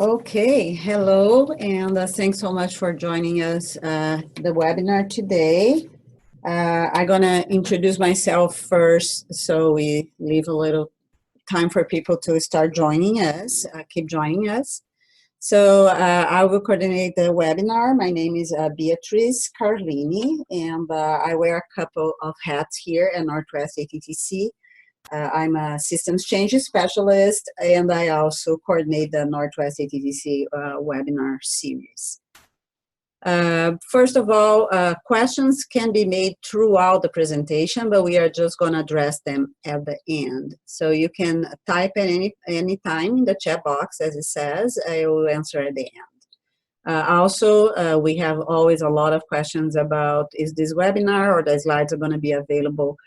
Okay, hello, and thanks so much for joining us the webinar today. I'm gonna introduce myself first, so we leave a little time for people to start joining us, keep joining us. So I will coordinate the webinar. My name is Beatriz Carlini, and I wear a couple of hats here at Northwest ATTC. I'm a systems change specialist, and I also coordinate the Northwest ATTC webinar series. First of all, questions can be made throughout the presentation, but we are just going to address them at the end. So you can type at any time in the chat box, as it says. I will answer at the end. Also, we have always a lot of questions about, is this webinar or the slides are going to be available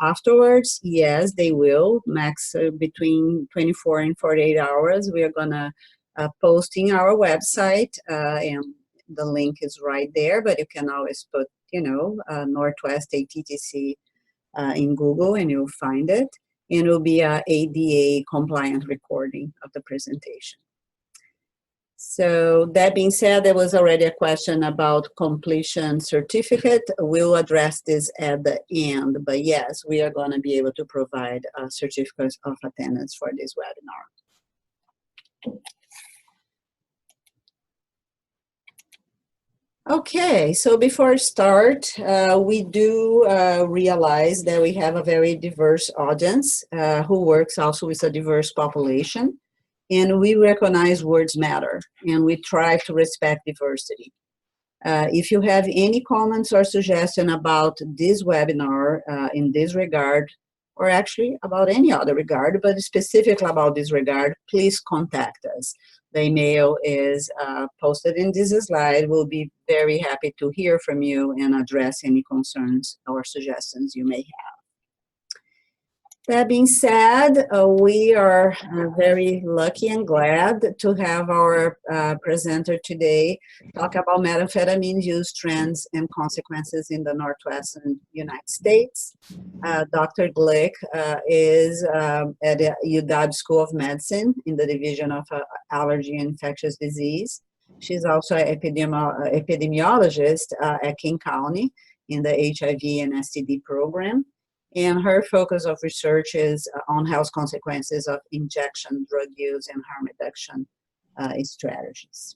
afterwards? Yes, they will, max between 24 and 48 hours. We are going to post in our website, and the link is right there, but you can always put, Northwest ATTC in Google and you'll find it. And it will be a ADA compliant recording of the presentation. So that being said, there was already a question about completion certificate. We'll address this at the end, but yes, we are going to be able to provide certificates of attendance for this webinar. Okay, so before I start, we do realize that we have a very diverse audience who works also with a diverse population. And we recognize words matter, and we try to respect diversity. If you have any comments or suggestion about this webinar in this regard, or actually about any other regard, but specifically about this regard, please contact us. The email is posted in this slide. We'll be very happy to hear from you and address any concerns or suggestions you may have. That being said, we are very lucky and glad to have our presenter today talk about methamphetamine use trends and consequences in the Northwestern United States. Dr. Glick is at the UW School of Medicine in the Division of Allergy and Infectious Disease. She's also an epidemiologist at King County in the HIV and STD program. And her focus of research is on health consequences of injection, drug use, and harm reduction strategies.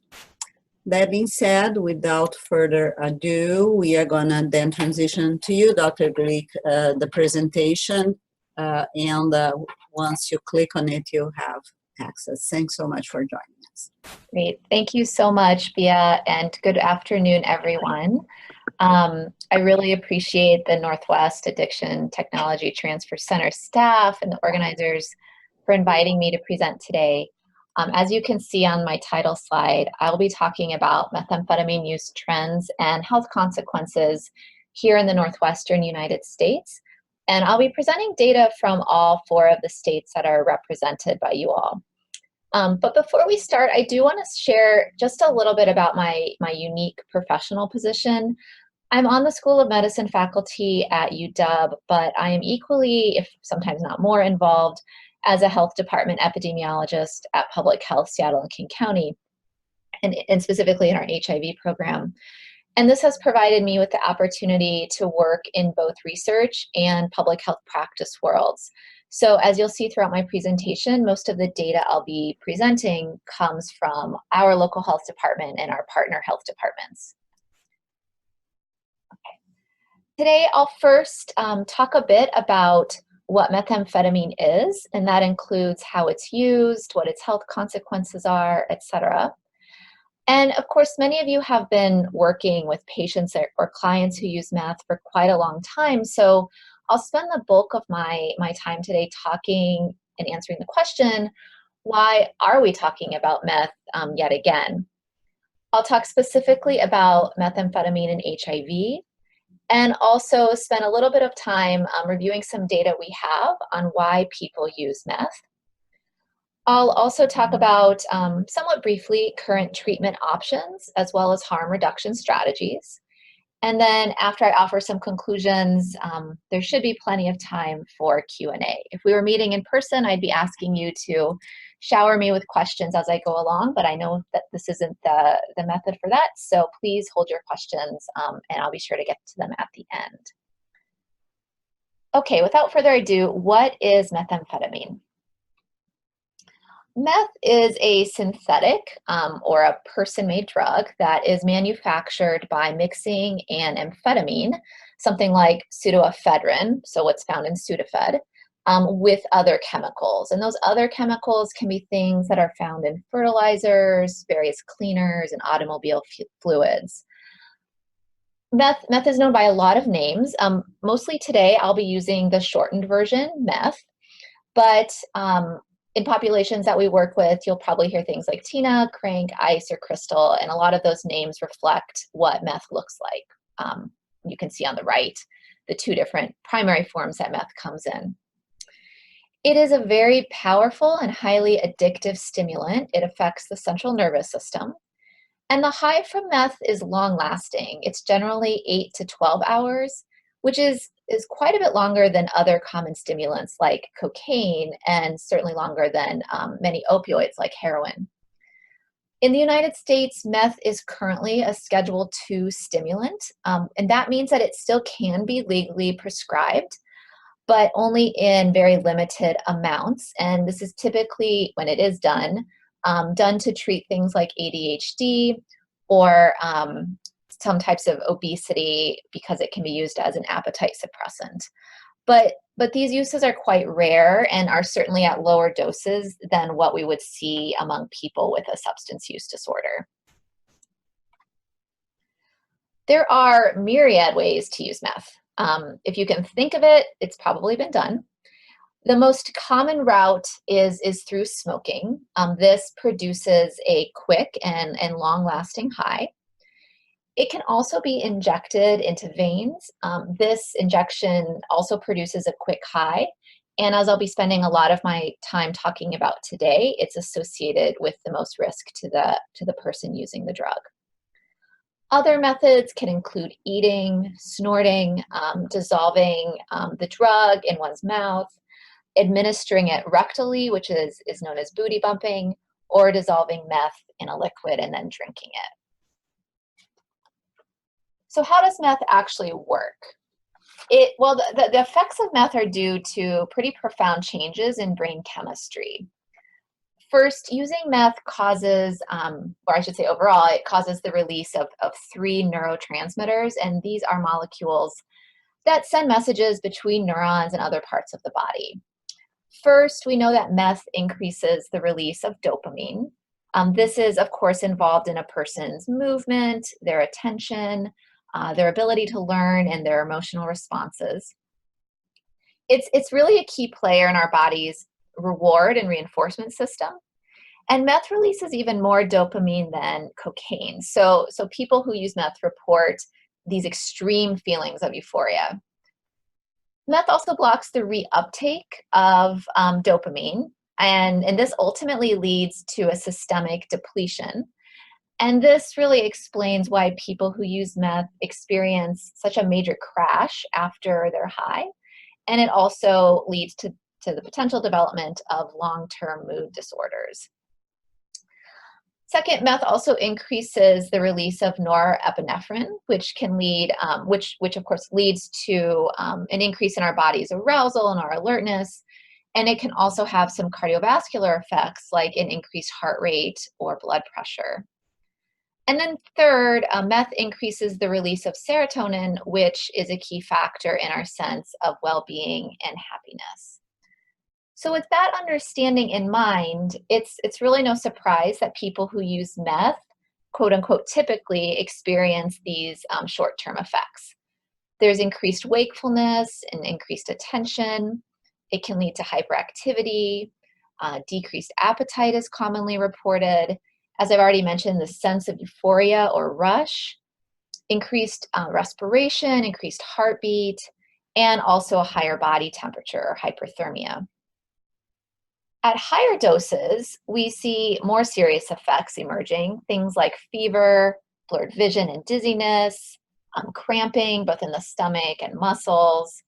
That being said, without further ado, we are going to then transition to you, Dr. Glick, the presentation. And once you click on it, you'll have access. Thanks so much for joining us. Great. Thank you so much, Bia, and good afternoon, everyone. I really appreciate the Northwest Addiction Technology Transfer Center staff and the organizers for inviting me to present today. As you can see on my title slide, I'll be talking about methamphetamine use trends and health consequences here in the Northwestern United States. And I'll be presenting data from all 4 of the states that are represented by you all. But before we start, I do want to share just a little bit about my unique professional position. I'm on the School of Medicine faculty at UW, but I am equally, if sometimes not more, involved as a health department epidemiologist at Public Health Seattle and King County, and specifically in our HIV program. And this has provided me with the opportunity to work in both research and public health practice worlds. So as you'll see throughout my presentation, most of the data I'll be presenting comes from our local health department and our partner health departments. Today, I'll first talk a bit about what methamphetamine is, and that includes how it's used, what its health consequences are, etc. And of course, many of you have been working with patients or clients who use meth for quite a long time, so I'll spend the bulk of my time today talking and answering the question, why are we talking about meth yet again? I'll talk specifically about methamphetamine and HIV, and also spend a little bit of time reviewing some data we have on why people use meth. I'll also talk about, somewhat briefly, current treatment options, as well as harm reduction strategies. And then after I offer some conclusions, there should be plenty of time for Q&A. If we were meeting in person, I'd be asking you to shower me with questions as I go along, but I know that this isn't the method for that, so please hold your questions and I'll be sure to get to them at the end. Okay, without further ado, what is methamphetamine? Meth is a synthetic or a person-made drug that is manufactured by mixing an amphetamine, something like pseudoephedrine, so what's found in Sudafed, with other chemicals. And those other chemicals can be things that are found in fertilizers, various cleaners, and automobile fluids. Meth is known by a lot of names. Mostly today, I'll be using the shortened version, meth, but in populations that we work with, you'll probably hear things like Tina, crank, ice, or crystal, and a lot of those names reflect what meth looks like. You can see on the right the two different primary forms that meth comes in. It is a very powerful and highly addictive stimulant. It affects the central nervous system. And the high from meth is long-lasting. It's generally 8 to 12 hours, which is quite a bit longer than other common stimulants like cocaine, and certainly longer than many opioids like heroin. In the United States, meth is currently a Schedule II stimulant, and that means that it still can be legally prescribed, but only in very limited amounts. And this is typically, when it is done to treat things like ADHD or some types of obesity, because it can be used as an appetite suppressant. But these uses are quite rare and are certainly at lower doses than what we would see among people with a substance use disorder. There are myriad ways to use meth. If you can think of it, it's probably been done. The most common route is through smoking. This produces a quick and long-lasting high. It can also be injected into veins. This injection also produces a quick high. And as I'll be spending a lot of my time talking about today, it's associated with the most risk to the person using the drug. Other methods can include eating, snorting, dissolving the drug in one's mouth, administering it rectally, which is known as booty bumping, or dissolving meth in a liquid and then drinking it. So how does meth actually work? Well, the effects of meth are due to pretty profound changes in brain chemistry. First, using meth causes, or I should say overall, it causes the release of 3 neurotransmitters, and these are molecules that send messages between neurons and other parts of the body. First, we know that meth increases the release of dopamine. This is, of course, involved in a person's movement, their attention, their ability to learn, and their emotional responses. It's really a key player in our body's reward and reinforcement system. And meth releases even more dopamine than cocaine. So people who use meth report these extreme feelings of euphoria. Meth also blocks the reuptake of dopamine, and this ultimately leads to a systemic depletion. And this really explains why people who use meth experience such a major crash after they're high. And it also leads to the potential development of long-term mood disorders. Second, meth also increases the release of norepinephrine, which can lead, which of course leads to an increase in our body's arousal and our alertness. And it can also have some cardiovascular effects like an increased heart rate or blood pressure. And then third, meth increases the release of serotonin, which is a key factor in our sense of well-being and happiness. So with that understanding in mind, it's really no surprise that people who use meth, quote unquote, typically experience these short-term effects. There's increased wakefulness and increased attention. It can lead to hyperactivity. Decreased appetite is commonly reported. As I've already mentioned, the sense of euphoria or rush, increased respiration, increased heartbeat, and also a higher body temperature or hyperthermia. At higher doses, we see more serious effects emerging, things like fever, blurred vision and dizziness, cramping both in the stomach and muscles,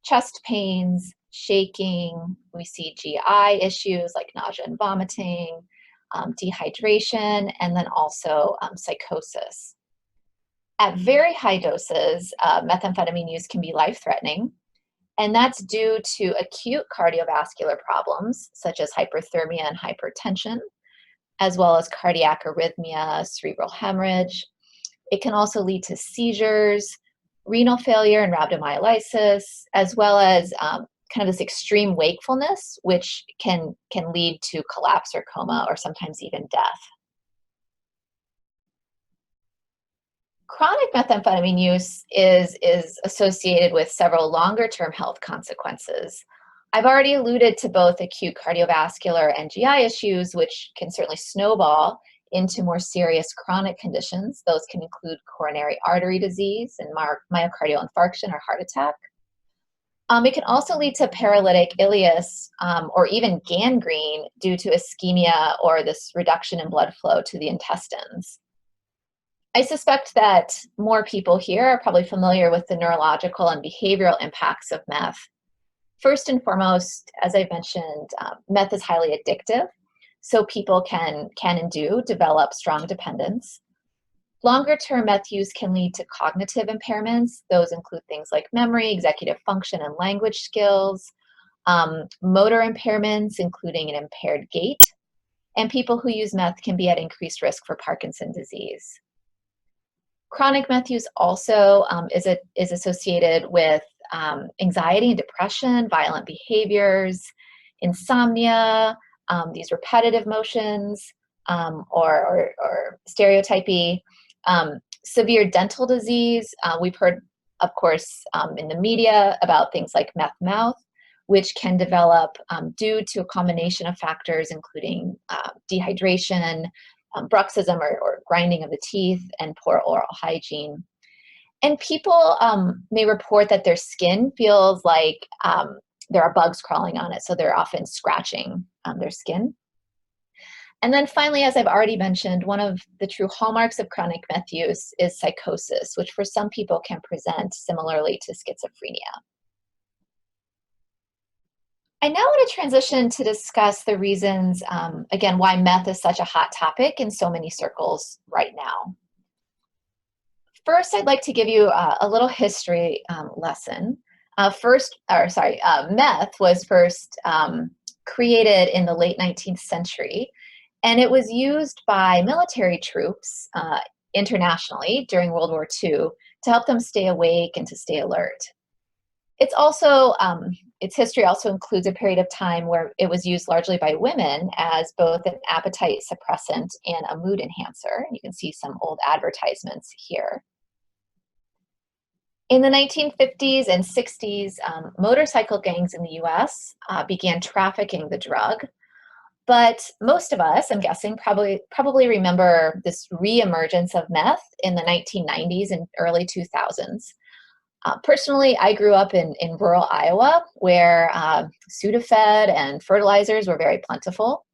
chest pains, shaking. We see GI issues like nausea and vomiting, dehydration, and then also psychosis. At very high doses, methamphetamine use can be life-threatening, and that's due to acute cardiovascular problems such as hyperthermia and hypertension, as well as cardiac arrhythmia, cerebral hemorrhage. It can also lead to seizures, renal failure and rhabdomyolysis, as well as kind of this extreme wakefulness, which can lead to collapse or coma or sometimes even death. Chronic methamphetamine use is associated with several longer-term health consequences. I've already alluded to both acute cardiovascular and GI issues, which can certainly snowball into more serious chronic conditions. Those can include coronary artery disease and myocardial infarction or heart attack. It can also lead to paralytic ileus or even gangrene due to ischemia or this reduction in blood flow to the intestines. I suspect that more people here are probably familiar with the neurological and behavioral impacts of meth. First and foremost, as I mentioned, meth is highly addictive, so people can and do develop strong dependence. Longer-term meth use can lead to cognitive impairments. Those include things like memory, executive function, and language skills, motor impairments, including an impaired gait, and people who use meth can be at increased risk for Parkinson's disease. Chronic meth use also is associated with anxiety and depression, violent behaviors, insomnia, these repetitive motions, or stereotypy, severe dental disease. We've heard, of course, in the media about things like meth mouth, which can develop due to a combination of factors, including dehydration, bruxism or grinding of the teeth, and poor oral hygiene. And people may report that their skin feels like there are bugs crawling on it, so they're often scratching their skin. And then finally, as I've already mentioned, one of the true hallmarks of chronic meth use is psychosis, which for some people can present similarly to schizophrenia. I now want to transition to discuss the reasons, again, why meth is such a hot topic in so many circles right now. First, I'd like to give you a little history lesson. Meth was first created in the late 19th century, and it was used by military troops internationally during World War II to help them stay awake and to stay alert. It's also, its history also includes a period of time where it was used largely by women as both an appetite suppressant and a mood enhancer. You can see some old advertisements here. In the 1950s and 60s, motorcycle gangs in the US began trafficking the drug. But most of us, I'm guessing, probably remember this reemergence of meth in the 1990s and early 2000s. Personally, I grew up in rural Iowa where Sudafed and fertilizers were very plentiful.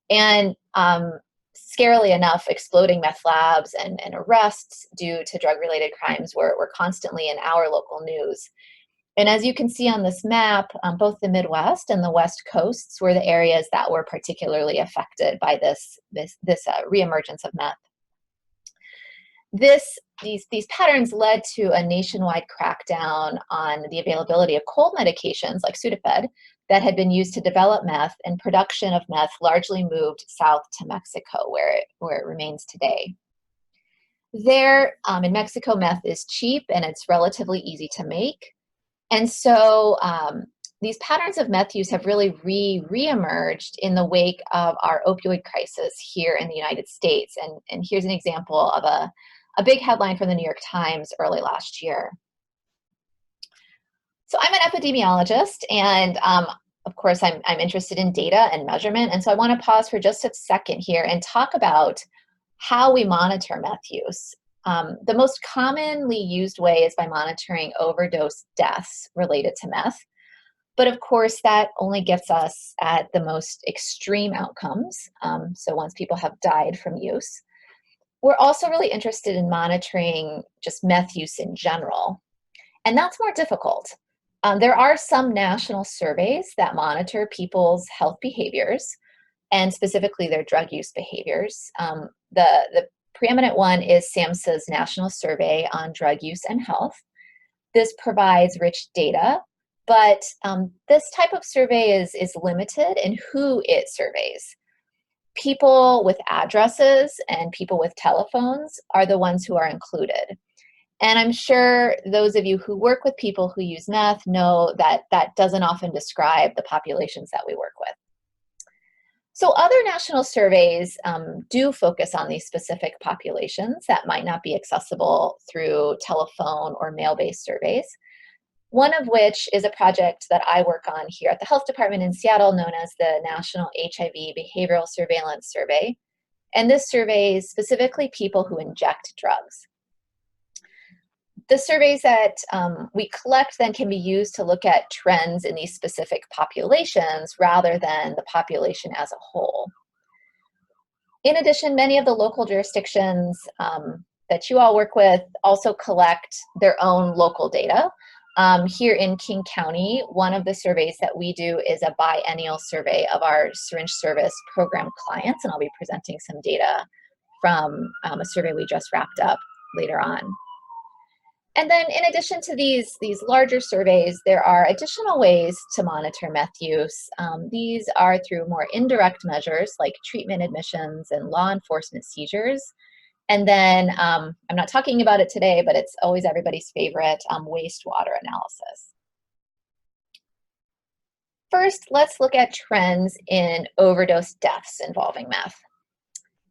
And scarily enough, exploding meth labs and arrests due to drug-related crimes were constantly in our local news. And as you can see on this map, both the Midwest and the West Coasts were the areas that were particularly affected by this reemergence of meth. These patterns led to a nationwide crackdown on the availability of cold medications like Sudafed that had been used to develop meth, and production of meth largely moved south to Mexico, where it remains today. There, in Mexico, meth is cheap and it's relatively easy to make. And so these patterns of meth use have really reemerged in the wake of our opioid crisis here in the United States. And here's an example of a big headline from the New York Times early last year. So I'm an epidemiologist, and of course I'm interested in data and measurement. And so I want to pause for just a second here and talk about how we monitor meth use. The most commonly used way is by monitoring overdose deaths related to meth. But of course, that only gets us at the most extreme outcomes. So once people have died from use. We're also really interested in monitoring just meth use in general. And that's more difficult. There are some national surveys that monitor people's health behaviors and specifically their drug use behaviors. The preeminent one is SAMHSA's National Survey on Drug Use and Health. This provides rich data, but this type of survey is limited in who it surveys. People with addresses and people with telephones are the ones who are included. And I'm sure those of you who work with people who use meth know that that doesn't often describe the populations that we work with. So other national surveys do focus on these specific populations that might not be accessible through telephone or mail-based surveys. One of which is a project that I work on here at the Health Department in Seattle known as the National HIV Behavioral Surveillance Survey. And this surveys specifically people who inject drugs. The surveys that we collect then can be used to look at trends in these specific populations rather than the population as a whole. In addition, many of the local jurisdictions that you all work with also collect their own local data. Here in King County, one of the surveys that we do is a biennial survey of our syringe service program clients, and I'll be presenting some data from a survey we just wrapped up later on. And then in addition to these larger surveys, there are additional ways to monitor meth use. These are through more indirect measures like treatment admissions and law enforcement seizures. And then, I'm not talking about it today, but it's always everybody's favorite, wastewater analysis. First, let's look at trends in overdose deaths involving meth.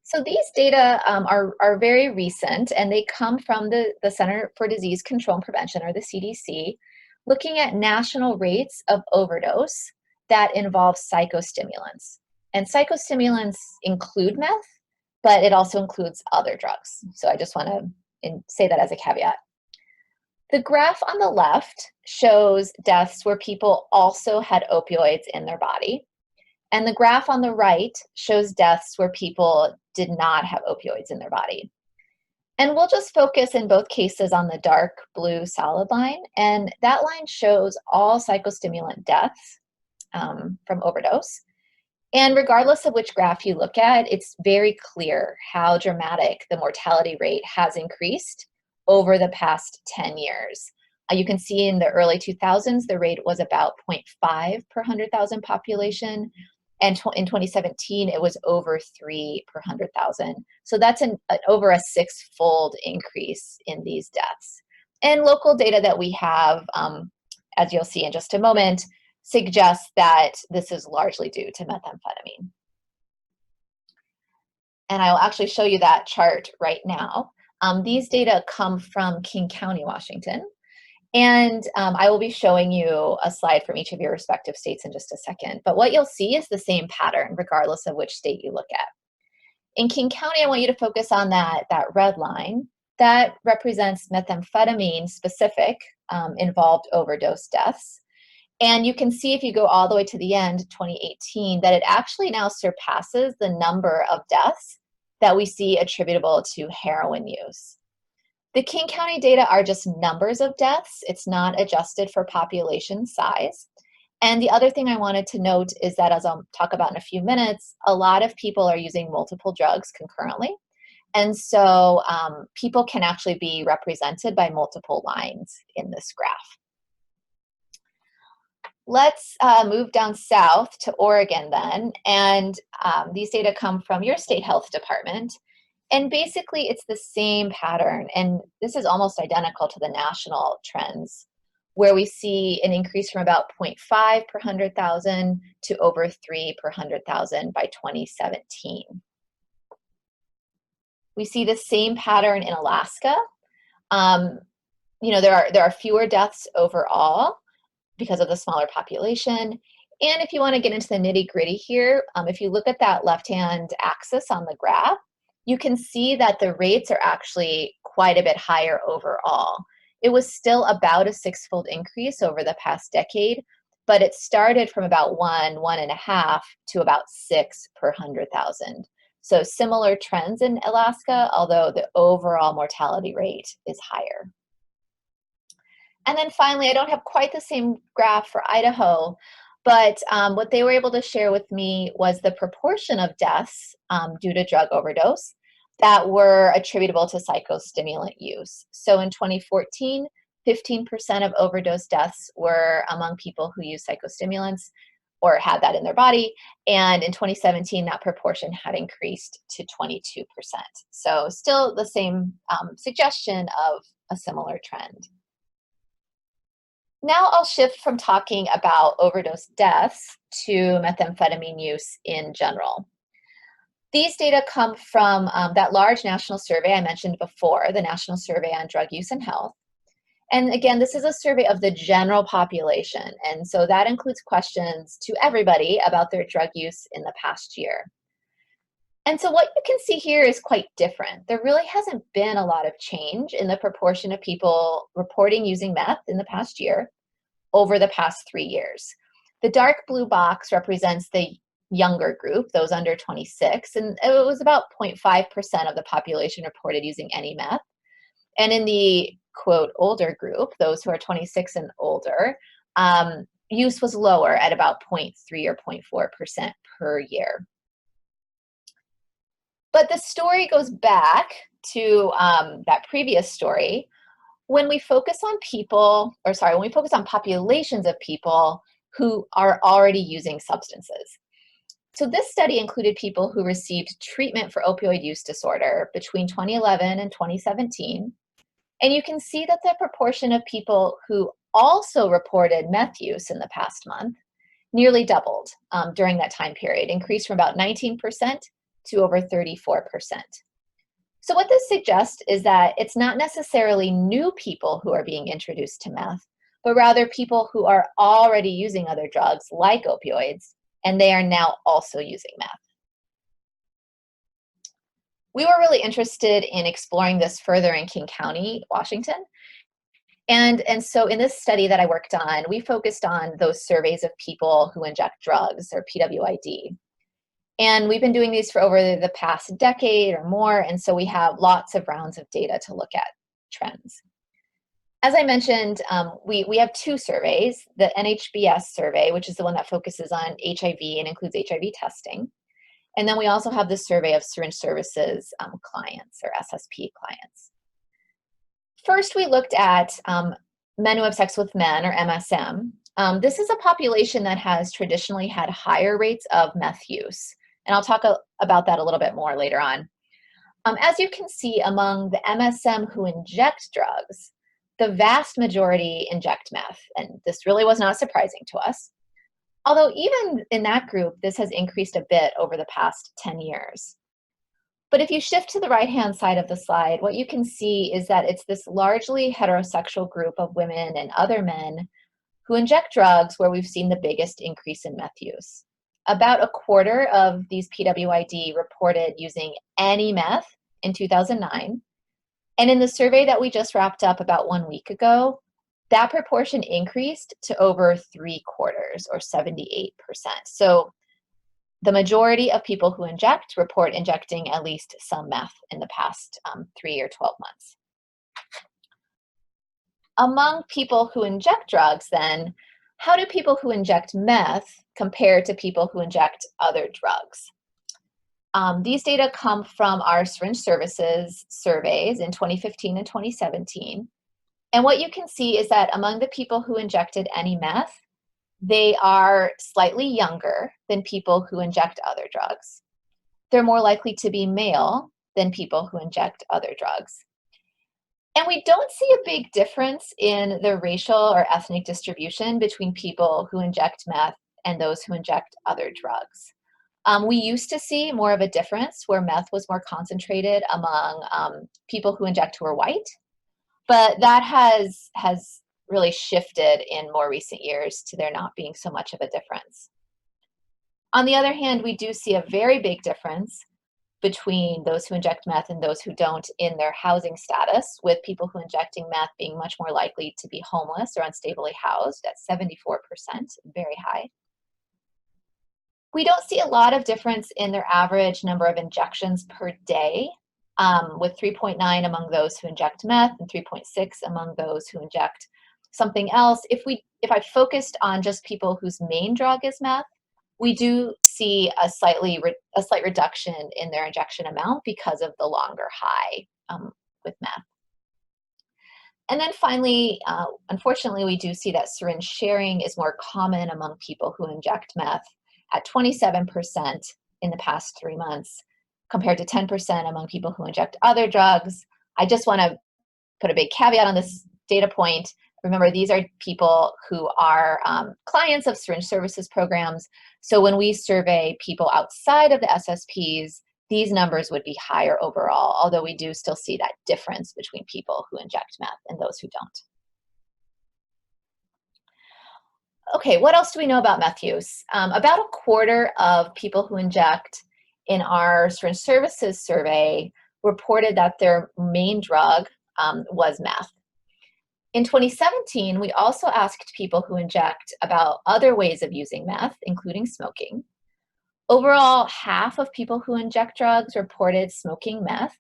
So these data are very recent, and they come from the Center for Disease Control and Prevention, or the CDC, looking at national rates of overdose that involve psychostimulants. And psychostimulants include meth, but it also includes other drugs. So I just want to say that as a caveat. The graph on the left shows deaths where people also had opioids in their body. And the graph on the right shows deaths where people did not have opioids in their body. And we'll just focus in both cases on the dark blue solid line. And that line shows all psychostimulant deaths from overdose. And regardless of which graph you look at, it's very clear how dramatic the mortality rate has increased over the past 10 years. You can see in the early 2000s, the rate was about 0.5 per 100,000 population. And in 2017, it was over 3 per 100,000. So that's over a 6-fold increase in these deaths. And local data that we have, as you'll see in just a moment, suggests that this is largely due to methamphetamine. And I will actually show you that chart right now. These data come from King County, Washington. And I will be showing you a slide from each of your respective states in just a second. But what you'll see is the same pattern, regardless of which state you look at. In King County, I want you to focus on that red line. That represents methamphetamine specific involved overdose deaths. And you can see if you go all the way to the end, 2018, that it actually now surpasses the number of deaths that we see attributable to heroin use. The King County data are just numbers of deaths. It's not adjusted for population size. And the other thing I wanted to note is that, as I'll talk about in a few minutes, a lot of people are using multiple drugs concurrently. And so people can actually be represented by multiple lines in this graph. Let's move down south to Oregon then. And these data come from your state health department. And basically, it's the same pattern. And this is almost identical to the national trends, where we see an increase from about 0.5 per 100,000 to over 3 per 100,000 by 2017. We see the same pattern in Alaska. There are fewer deaths overall because of the smaller population. And if you want to get into the nitty-gritty here, if you look at that left-hand axis on the graph, you can see that the rates are actually quite a bit higher overall. It was still about a 6-fold increase over the past decade, but it started from about 1.5 to about 6 per 100,000. So similar trends in Alaska, although the overall mortality rate is higher. And then finally, I don't have quite the same graph for Idaho, but what they were able to share with me was the proportion of deaths due to drug overdose that were attributable to psychostimulant use. So in 2014, 15% of overdose deaths were among people who use psychostimulants or had that in their body. And in 2017, that proportion had increased to 22%. So still the same suggestion of a similar trend. Now I'll shift from talking about overdose deaths to methamphetamine use in general. These data come from that large national survey I mentioned before, the National Survey on Drug Use and Health. And again, this is a survey of the general population. And so that includes questions to everybody about their drug use in the past year. And so what you can see here is quite different. There really hasn't been a lot of change in the proportion of people reporting using meth in the past year over the past 3 years. The dark blue box represents the younger group, those under 26, and it was about 0.5% of the population reported using any meth. And in the quote older group, those who are 26 and older, use was lower at about 0.3 or 0.4% per year. But the story goes back to that previous story. When we focus on when we focus on populations of people who are already using substances. So this study included people who received treatment for opioid use disorder between 2011 and 2017. And you can see that the proportion of people who also reported meth use in the past month nearly doubled during that time period, increased from about 19% to over 34%. So what this suggests is that it's not necessarily new people who are being introduced to meth, but rather people who are already using other drugs like opioids, and they are now also using meth. We were really interested in exploring this further in King County, Washington. And so in this study that I worked on, we focused on those surveys of people who inject drugs, or PWID. And we've been doing these for over the past decade or more, and so we have lots of rounds of data to look at trends. As I mentioned, we have two surveys, the NHBS survey, which is the one that focuses on HIV and includes HIV testing. And then we also have the survey of Syringe Services clients, or SSP clients. First, we looked at men who have sex with men, or MSM. This is a population that has traditionally had higher rates of meth use. And I'll talk about that a little bit more later on. As you can see, among the MSM who inject drugs, the vast majority inject meth. And this really was not surprising to us. Although even in that group, this has increased a bit over the past 10 years. But if you shift to the right-hand side of the slide, what you can see is that it's this largely heterosexual group of women and other men who inject drugs where we've seen the biggest increase in meth use. About a quarter of these PWID reported using any meth in 2009. And in the survey that we just wrapped up about 1 week ago, that proportion increased to over 3/4, or 78%. So the majority of people who inject report injecting at least some meth in the past 3 or 12 months. Among people who inject drugs, then, how do people who inject meth compare to people who inject other drugs? These data come from our Syringe Services surveys in 2015 and 2017. And what you can see is that among the people who injected any meth, they are slightly younger than people who inject other drugs. They're more likely to be male than people who inject other drugs. And we don't see a big difference in the racial or ethnic distribution between people who inject meth and those who inject other drugs. We used to see more of a difference where meth was more concentrated among people who inject who are white, but that has really shifted in more recent years to there not being so much of a difference. On the other hand, we do see a very big difference between those who inject meth and those who don't in their housing status, with people who injecting meth being much more likely to be homeless or unstably housed at 74%, very high. We don't see a lot of difference in their average number of injections per day, with 3.9 among those who inject meth and 3.6 among those who inject Something else, if I focused on just people whose main drug is meth, we do see a slight reduction in their injection amount because of the longer high with meth. And then finally, unfortunately, we do see that syringe sharing is more common among people who inject meth at 27% in the past 3 months, compared to 10% among people who inject other drugs. I just want to put a big caveat on this data point. Remember, these are people who are clients of syringe services programs. So when we survey people outside of the SSPs, these numbers would be higher overall, although we do still see that difference between people who inject meth and those who don't. Okay, what else do we know about meth use? About a quarter of people who inject in our syringe services survey reported that their main drug was meth. In 2017, we also asked people who inject about other ways of using meth, including smoking. Overall, half of people who inject drugs reported smoking meth,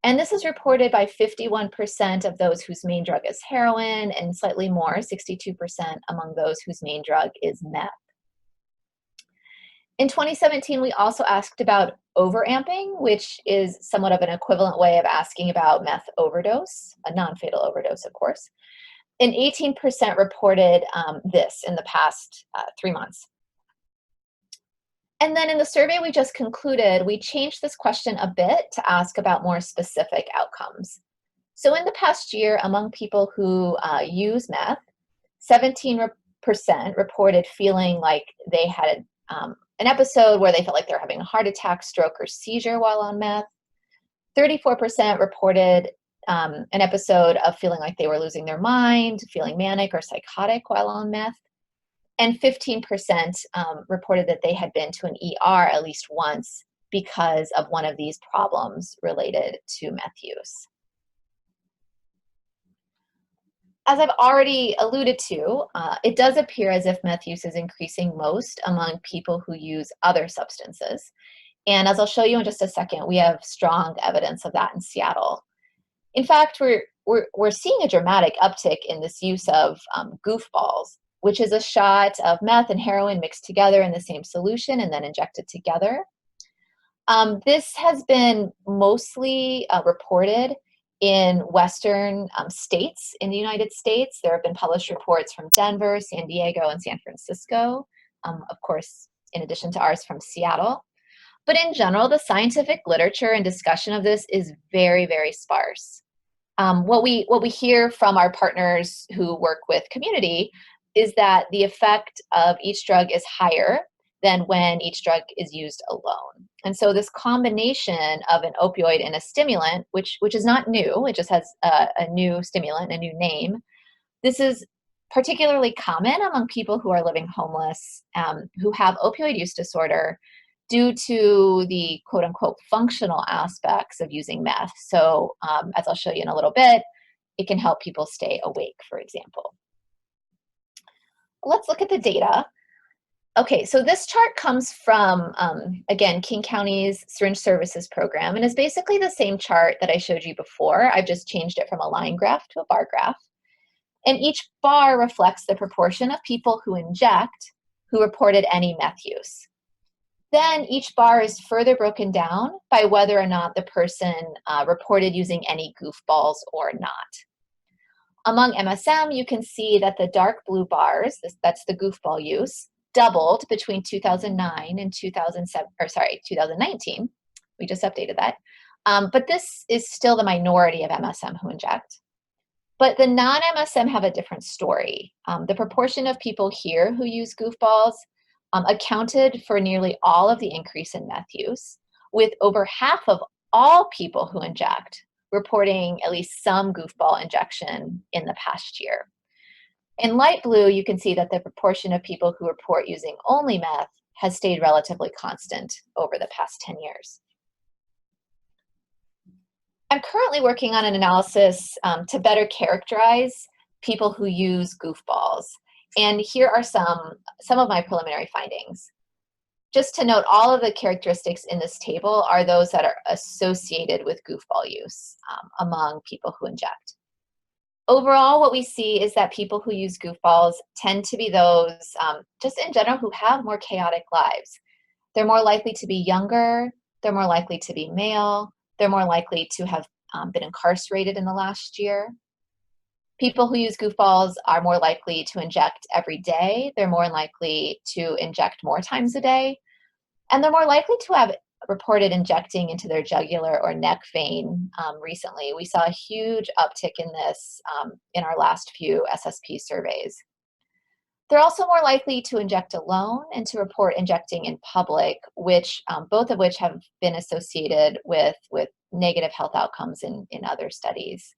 and this is reported by 51% of those whose main drug is heroin, and slightly more, 62% among those whose main drug is meth. In 2017, we also asked about overamping, which is somewhat of an equivalent way of asking about meth overdose, a non-fatal overdose, of course. And 18% reported this in the past 3 months. And then in the survey we just concluded, we changed this question a bit to ask about more specific outcomes. So in the past year, among people who use meth, 17% reported feeling like they had an episode where they felt like they were having a heart attack, stroke, or seizure while on meth. 34% reported an episode of feeling like they were losing their mind, feeling manic or psychotic while on meth. And 15% reported that they had been to an ER at least once because of one of these problems related to meth use. As I've already alluded to, it does appear as if meth use is increasing most among people who use other substances. And as I'll show you in just a second, we have strong evidence of that in Seattle. In fact, we're seeing a dramatic uptick in this use of goofballs, which is a shot of meth and heroin mixed together in the same solution and then injected together. This has been mostly reported in Western states in the United States. There have been published reports from Denver, San Diego, and San Francisco, of course, in addition to ours from Seattle. But in general, the scientific literature and discussion of this is very, very sparse. What we hear from our partners who work with community is that the effect of each drug is higher than when each drug is used alone. And so this combination of an opioid and a stimulant, which is not new, it just has a new stimulant, a new name, this is particularly common among people who are living homeless, who have opioid use disorder due to the quote-unquote functional aspects of using meth. So as I'll show you in a little bit, it can help people stay awake, for example. Let's look at the data. Okay, so this chart comes from, again, King County's Syringe Services program, and is basically the same chart that I showed you before. I've just changed it from a line graph to a bar graph. And each bar reflects the proportion of people who inject who reported any meth use. Then each bar is further broken down by whether or not the person reported using any goofballs or not. Among MSM, you can see that the dark blue bars, that's the goofball use, doubled between 2009 and 2019. We just updated that. But this is still the minority of MSM who inject. But the non-MSM have a different story. The proportion of people here who use goofballs accounted for nearly all of the increase in meth use, with over half of all people who inject reporting at least some goofball injection in the past year. In light blue, you can see that the proportion of people who report using only meth has stayed relatively constant over the past 10 years. I'm currently working on an analysis to better characterize people who use goofballs. And here are some of my preliminary findings. Just to note, all of the characteristics in this table are those that are associated with goofball use among people who inject. Overall, what we see is that people who use goofballs tend to be those, just in general, who have more chaotic lives. They're more likely to be younger, they're more likely to be male, they're more likely to have been incarcerated in the last year. People who use goofballs are more likely to inject every day, they're more likely to inject more times a day, and they're more likely to have reported injecting into their jugular or neck vein recently. We saw a huge uptick in this in our last few SSP surveys. They're also more likely to inject alone and to report injecting in public, which both of which have been associated with negative health outcomes in other studies.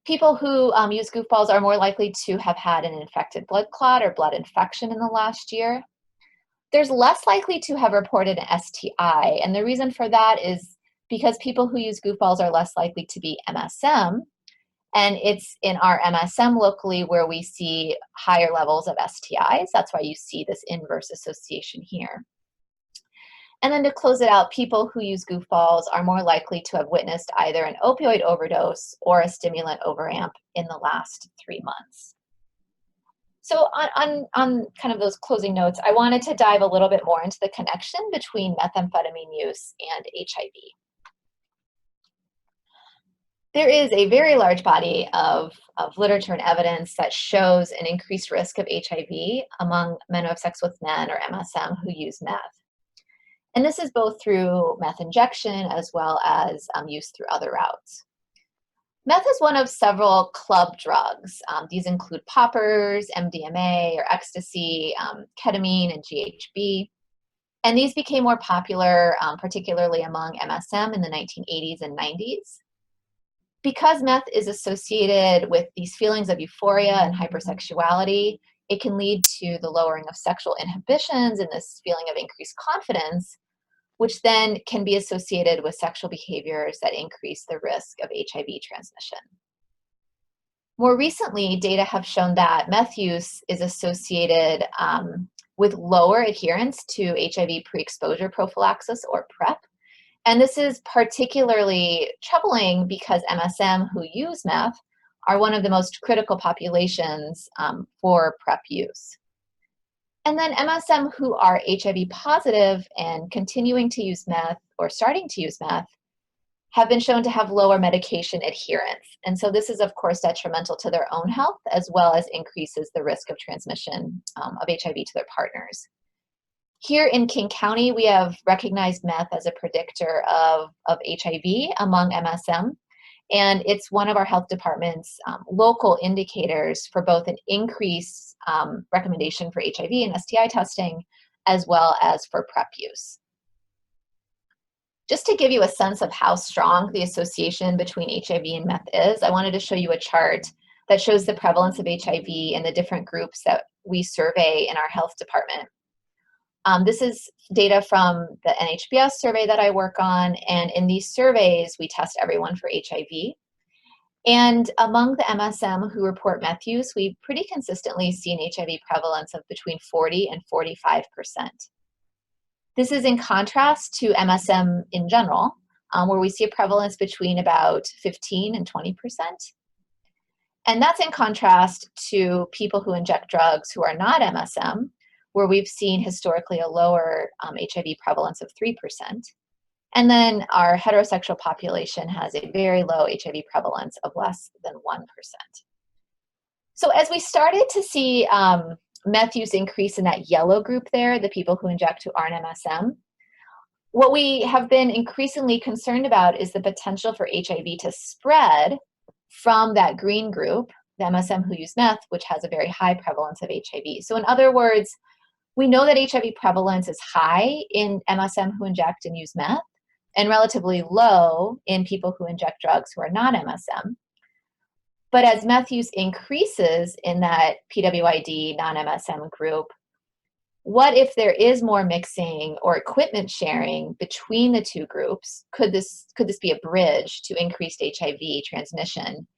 People who use goofballs are more likely to have had an infected blood clot or blood infection in the last year. There's less likely to have reported an STI, and the reason for that is because people who use goofballs are less likely to be MSM, and it's in our MSM locally where we see higher levels of STIs. That's why you see this inverse association here. And then to close it out, people who use goofballs are more likely to have witnessed either an opioid overdose or a stimulant overamp in the last 3 months. So on kind of those closing notes, I wanted to dive a little bit more into the connection between methamphetamine use and HIV. There is a very large body of literature and evidence that shows an increased risk of HIV among men who have sex with men or MSM who use meth. And this is both through meth injection as well as use through other routes. Meth is one of several club drugs. These include poppers, MDMA or ecstasy, ketamine, and GHB. And these became more popular, particularly among MSM in the 1980s and 90s. Because meth is associated with these feelings of euphoria and hypersexuality, it can lead to the lowering of sexual inhibitions and this feeling of increased confidence, which then can be associated with sexual behaviors that increase the risk of HIV transmission. More recently, data have shown that meth use is associated with lower adherence to HIV pre-exposure prophylaxis or PrEP. And this is particularly troubling because MSM who use meth are one of the most critical populations for PrEP use. And then MSM who are HIV positive and continuing to use meth or starting to use meth have been shown to have lower medication adherence. And so this is, of course, detrimental to their own health as well as increases the risk of transmission of HIV to their partners. Here in King County, we have recognized meth as a predictor of HIV among MSM. And it's one of our health department's local indicators for both an increased recommendation for HIV and STI testing, as well as for PrEP use. Just to give you a sense of how strong the association between HIV and meth is, I wanted to show you a chart that shows the prevalence of HIV in the different groups that we survey in our health department. This is data from the NHBS survey that I work on, and in these surveys, we test everyone for HIV. And among the MSM who report meth use, we pretty consistently see an HIV prevalence of between 40 and 45%. This is in contrast to MSM in general, where we see a prevalence between about 15 and 20%. And that's in contrast to people who inject drugs who are not MSM, where we've seen historically a lower HIV prevalence of 3%. And then our heterosexual population has a very low HIV prevalence of less than 1%. So as we started to see meth use increase in that yellow group there, the people who inject who aren't MSM, what we have been increasingly concerned about is the potential for HIV to spread from that green group, the MSM who use meth, which has a very high prevalence of HIV. So in other words, we know that HIV prevalence is high in MSM who inject and use meth, and relatively low in people who inject drugs who are not MSM. But as meth use increases in that PWID non-MSM group, what if there is more mixing or equipment sharing between the two groups? Could this be a bridge to increased HIV transmission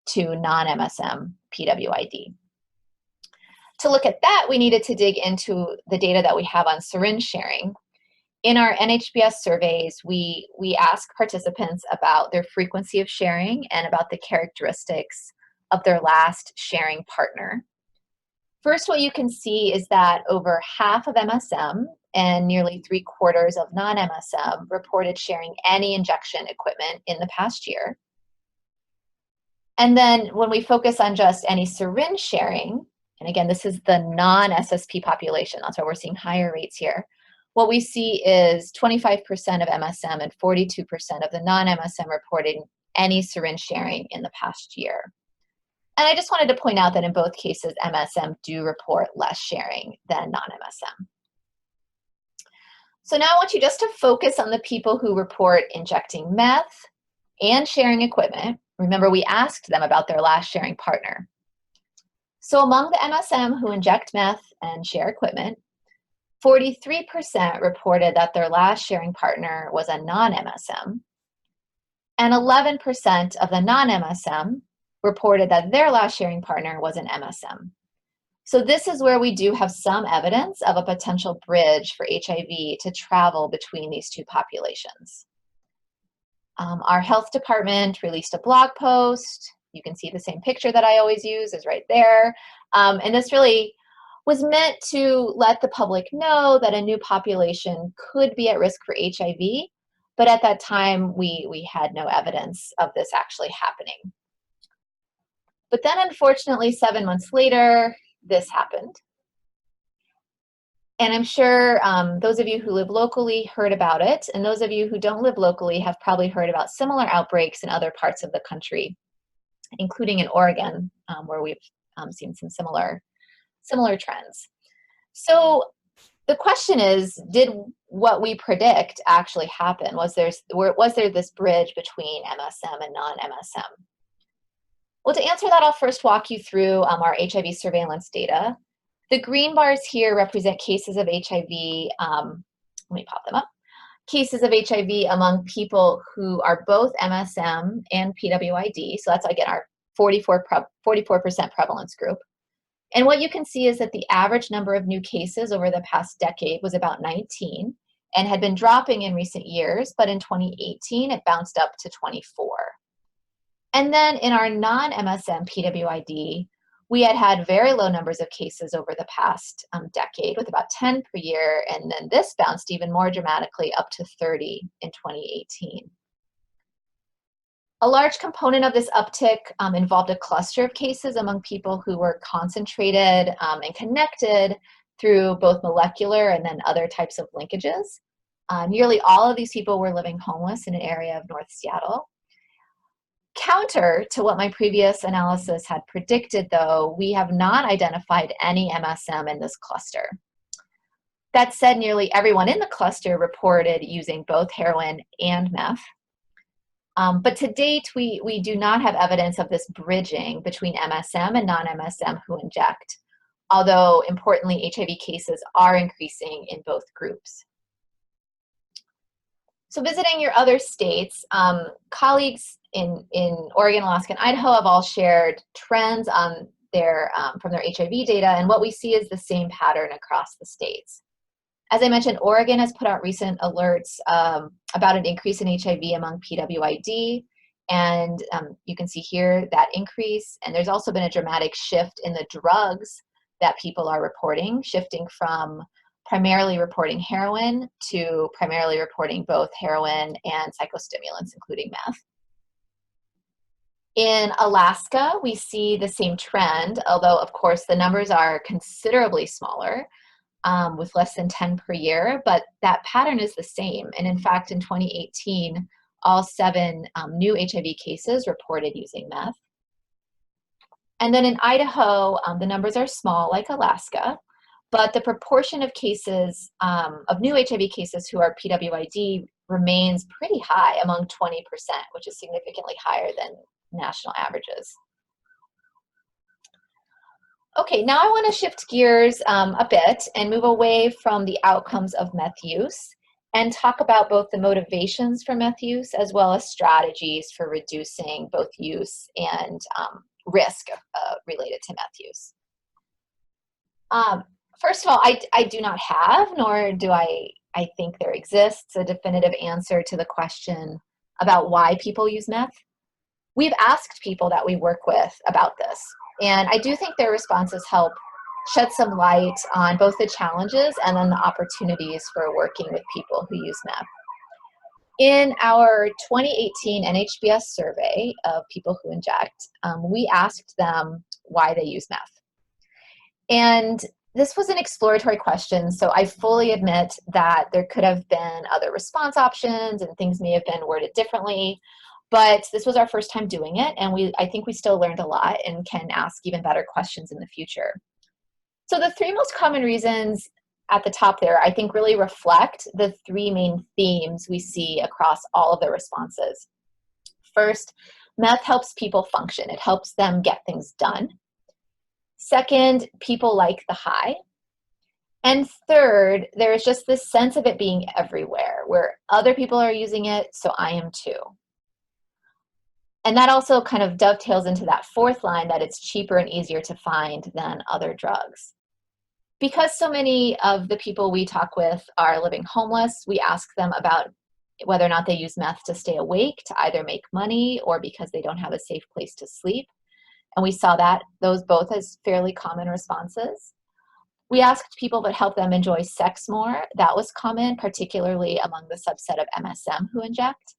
to non-MSM PWID? To look at that, we needed to dig into the data that we have on syringe sharing. In our NHBS surveys, we ask participants about their frequency of sharing and about the characteristics of their last sharing partner. First, what you can see is that over half of MSM and nearly 3/4 of non-MSM reported sharing any injection equipment in the past year. And then when we focus on just any syringe sharing, and again, this is the non-SSP population, that's why we're seeing higher rates here. What we see is 25% of MSM and 42% of the non-MSM reporting any syringe sharing in the past year. And I just wanted to point out that in both cases, MSM do report less sharing than non-MSM. So now I want you just to focus on the people who report injecting meth and sharing equipment. Remember, we asked them about their last sharing partner. So among the MSM who inject meth and share equipment, 43% reported that their last sharing partner was a non-MSM, and 11% of the non-MSM reported that their last sharing partner was an MSM. So this is where we do have some evidence of a potential bridge for HIV to travel between these two populations. Our health department released a blog post. You can see the same picture that I always use is right there. And this really was meant to let the public know that a new population could be at risk for HIV, but at that time we had no evidence of this actually happening. But then unfortunately, 7 months later, this happened. And I'm sure those of you who live locally heard about it, and those of you who don't live locally have probably heard about similar outbreaks in other parts of the country, including in Oregon, where we've seen some similar trends. So the question is, did what we predict actually happen? Was there this bridge between MSM and non-MSM? Well, to answer that, I'll first walk you through our HIV surveillance data. The green bars here represent cases of HIV, let me pop them up, cases of HIV among people who are both MSM and PWID, so that's again our 44% prevalence group. And what you can see is that the average number of new cases over the past decade was about 19 and had been dropping in recent years, but in 2018 it bounced up to 24. And then in our non-MSM PWID, we had very low numbers of cases over the past decade with about 10 per year, and then this bounced even more dramatically up to 30 in 2018. A large component of this uptick involved a cluster of cases among people who were concentrated and connected through both molecular and then other types of linkages. Nearly all of these people were living homeless in an area of North Seattle. Counter to what my previous analysis had predicted, though, we have not identified any MSM in this cluster. That said, nearly everyone in the cluster reported using both heroin and meth. But to date, we do not have evidence of this bridging between MSM and non-MSM who inject, although importantly, HIV cases are increasing in both groups. So visiting your other states, colleagues in Oregon, Alaska, and Idaho have all shared trends on from their HIV data, and what we see is the same pattern across the states. As I mentioned, Oregon has put out recent alerts about an increase in HIV among PWID, and you can see here that increase, and there's also been a dramatic shift in the drugs that people are reporting, shifting from primarily reporting heroin to primarily reporting both heroin and psychostimulants, including meth. In Alaska, we see the same trend, although of course the numbers are considerably smaller, with less than 10 per year, but that pattern is the same. And in fact, in 2018, all 7 new HIV cases reported using meth. And then in Idaho, the numbers are small like Alaska, but the proportion of cases, of new HIV cases who are PWID remains pretty high, among 20%, which is significantly higher than national averages. Okay, now I want to shift gears a bit and move away from the outcomes of meth use and talk about both the motivations for meth use as well as strategies for reducing both use and risk related to meth use. First of all, I do not have, nor do I I think there exists a definitive answer to the question about why people use meth. We've asked people that we work with about this, and I do think their responses help shed some light on both the challenges and then the opportunities for working with people who use meth. In our 2018 NHBS survey of people who inject, we asked them why they use meth. And this was an exploratory question, so I fully admit that there could have been other response options and things may have been worded differently, but this was our first time doing it, and I think we still learned a lot and can ask even better questions in the future. So the three most common reasons at the top there, I think, really reflect the three main themes we see across all of the responses. First, meth helps people function. It helps them get things done. Second, people like the high. And third, there is just this sense of it being everywhere, where other people are using it, so I am too. And that also kind of dovetails into that fourth line, that it's cheaper and easier to find than other drugs. Because so many of the people we talk with are living homeless, we ask them about whether or not they use meth to stay awake, to either make money, or because they don't have a safe place to sleep. And we saw those both as fairly common responses. We asked people what helped them enjoy sex more. That was common, particularly among the subset of MSM who inject.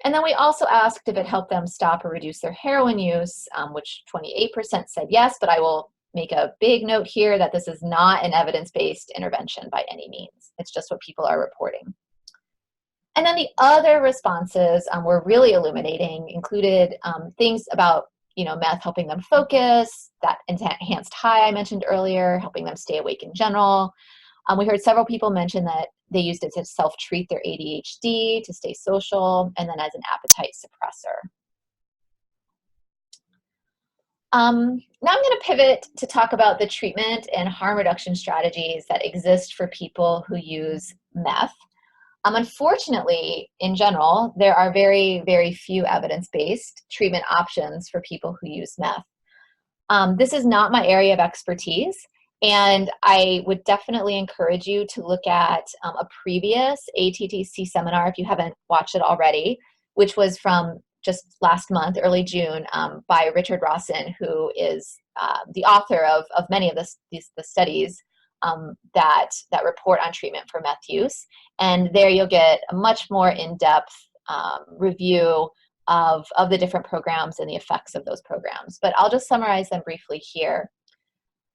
And then we also asked if it helped them stop or reduce their heroin use, which 28% said yes, but I will make a big note here that this is not an evidence-based intervention by any means. It's just what people are reporting. And then the other responses were really illuminating, included things about meth helping them focus, that enhanced high I mentioned earlier, helping them stay awake in general. We heard several people mention that they used it to self-treat their ADHD, to stay social, and then as an appetite suppressor. Now I'm going to pivot to talk about the treatment and harm reduction strategies that exist for people who use meth. Unfortunately, in general, there are very, very few evidence-based treatment options for people who use meth. This is not my area of expertise, and I would definitely encourage you to look at a previous ATTC seminar, if you haven't watched it already, which was from just last month, early June, by Richard Rawson, who is the author of many of the studies that report on treatment for meth use. And there you'll get a much more in-depth review of the different programs and the effects of those programs. But I'll just summarize them briefly here.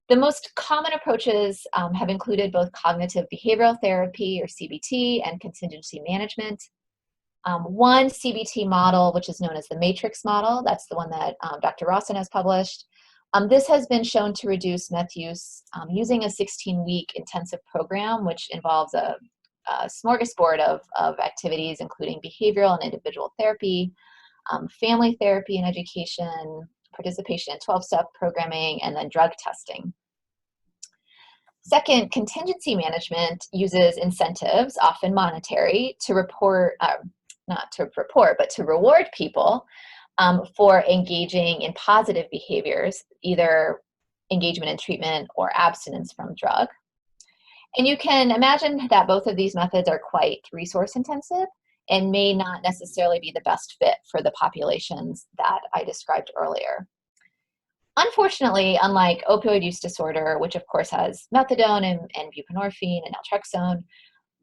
The most common approaches have included both cognitive behavioral therapy, or CBT, and contingency management. One CBT model, which is known as the matrix model, that's the one that Dr. Rawson has published. This has been shown to reduce meth use using a 16-week intensive program, which involves a smorgasbord of activities, including behavioral and individual therapy, family therapy and education, participation in 12-step programming, and then drug testing. Second, contingency management uses incentives, often monetary, to reward people for engaging in positive behaviors, either engagement in treatment or abstinence from drug. And you can imagine that both of these methods are quite resource intensive and may not necessarily be the best fit for the populations that I described earlier. Unfortunately, unlike opioid use disorder, which of course has methadone and buprenorphine and naltrexone,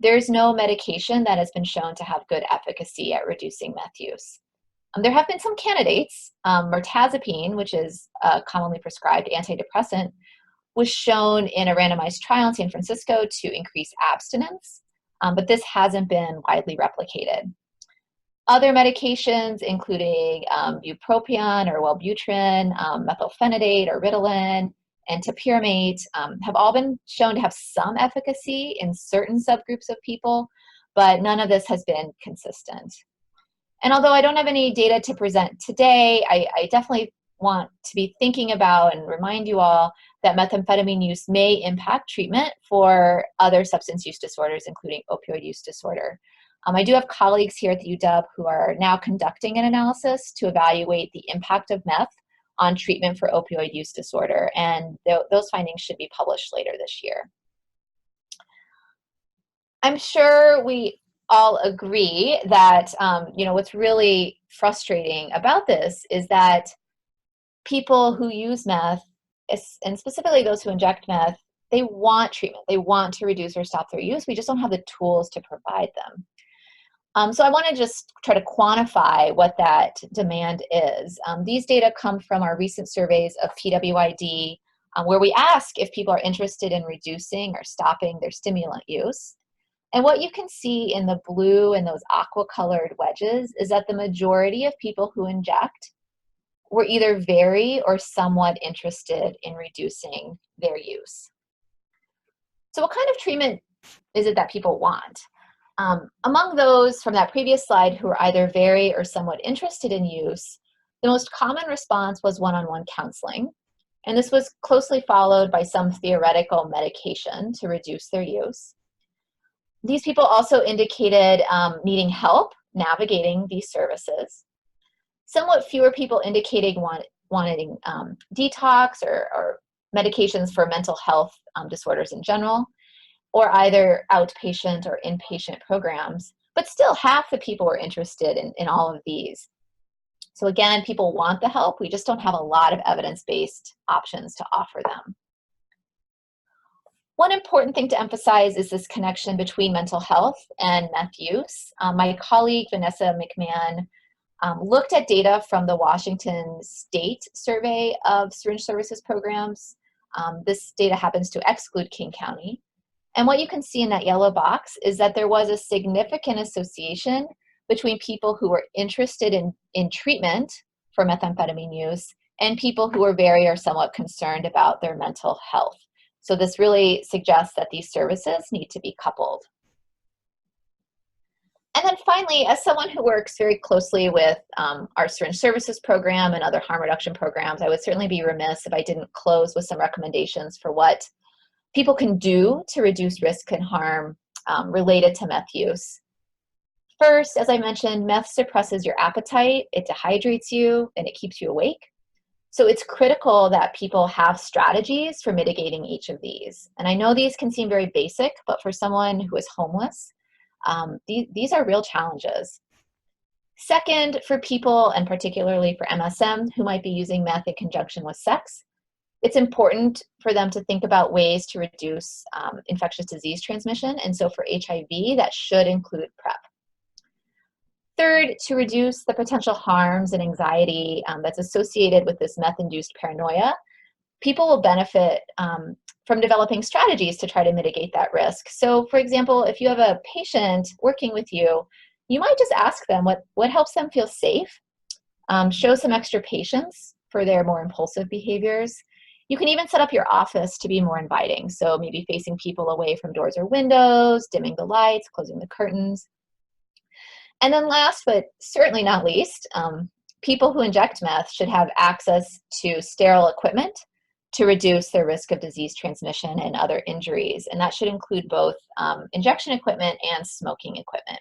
there's no medication that has been shown to have good efficacy at reducing meth use. There have been some candidates. Mirtazapine, which is a commonly prescribed antidepressant, was shown in a randomized trial in San Francisco to increase abstinence, but this hasn't been widely replicated. Other medications, including bupropion or Wellbutrin, methylphenidate or Ritalin, and topiramate, have all been shown to have some efficacy in certain subgroups of people, but none of this has been consistent. And although I don't have any data to present today, I definitely want to be thinking about and remind you all that methamphetamine use may impact treatment for other substance use disorders, including opioid use disorder. I do have colleagues here at the UW who are now conducting an analysis to evaluate the impact of meth on treatment for opioid use disorder, and those findings should be published later this year. I'm sure we all agree that, what's really frustrating about this is that people who use meth, and specifically those who inject meth, they want treatment. They want to reduce or stop their use. We just don't have the tools to provide them. So I want to just try to quantify what that demand is. These data come from our recent surveys of PWID, where we ask if people are interested in reducing or stopping their stimulant use. And what you can see in the blue and those aqua-colored wedges is that the majority of people who inject were either very or somewhat interested in reducing their use. So what kind of treatment is it that people want? Among those from that previous slide who are either very or somewhat interested in use, the most common response was one-on-one counseling. And this was closely followed by some theoretical medication to reduce their use. These people also indicated needing help navigating these services. Somewhat fewer people indicating wanting detox or medications for mental health disorders in general, or either outpatient or inpatient programs, but still half the people were interested in all of these. So again, people want the help, we just don't have a lot of evidence-based options to offer them. One important thing to emphasize is this connection between mental health and meth use. My colleague, Vanessa McMahon, looked at data from the Washington State Survey of Syringe Services Programs. This data happens to exclude King County. And what you can see in that yellow box is that there was a significant association between people who were interested in treatment for methamphetamine use and people who were very or somewhat concerned about their mental health. So this really suggests that these services need to be coupled. And then finally, as someone who works very closely with our syringe services program and other harm reduction programs, I would certainly be remiss if I didn't close with some recommendations for what people can do to reduce risk and harm related to meth use. First, as I mentioned, meth suppresses your appetite, it dehydrates you, and it keeps you awake. So it's critical that people have strategies for mitigating each of these. And I know these can seem very basic, but for someone who is homeless, these are real challenges. Second, for people, and particularly for MSM, who might be using meth in conjunction with sex, it's important for them to think about ways to reduce infectious disease transmission. And so for HIV, that should include PrEP. Third, to reduce the potential harms and anxiety that's associated with this meth-induced paranoia, people will benefit from developing strategies to try to mitigate that risk. So for example, if you have a patient working with you, you might just ask them what helps them feel safe, show some extra patience for their more impulsive behaviors. You can even set up your office to be more inviting. So maybe facing people away from doors or windows, dimming the lights, closing the curtains. And then last, but certainly not least, people who inject meth should have access to sterile equipment to reduce their risk of disease transmission and other injuries. And that should include both injection equipment and smoking equipment.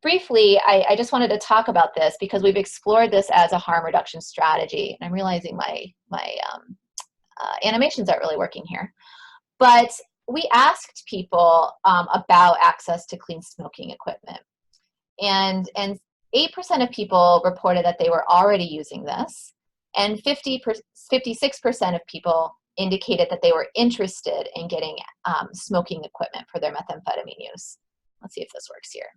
Briefly, I just wanted to talk about this because we've explored this as a harm reduction strategy. And I'm realizing my animations aren't really working here. But we asked people about access to clean smoking equipment. And 8% of people reported that they were already using this. And 56% of people indicated that they were interested in getting smoking equipment for their methamphetamine use. Let's see if this works here.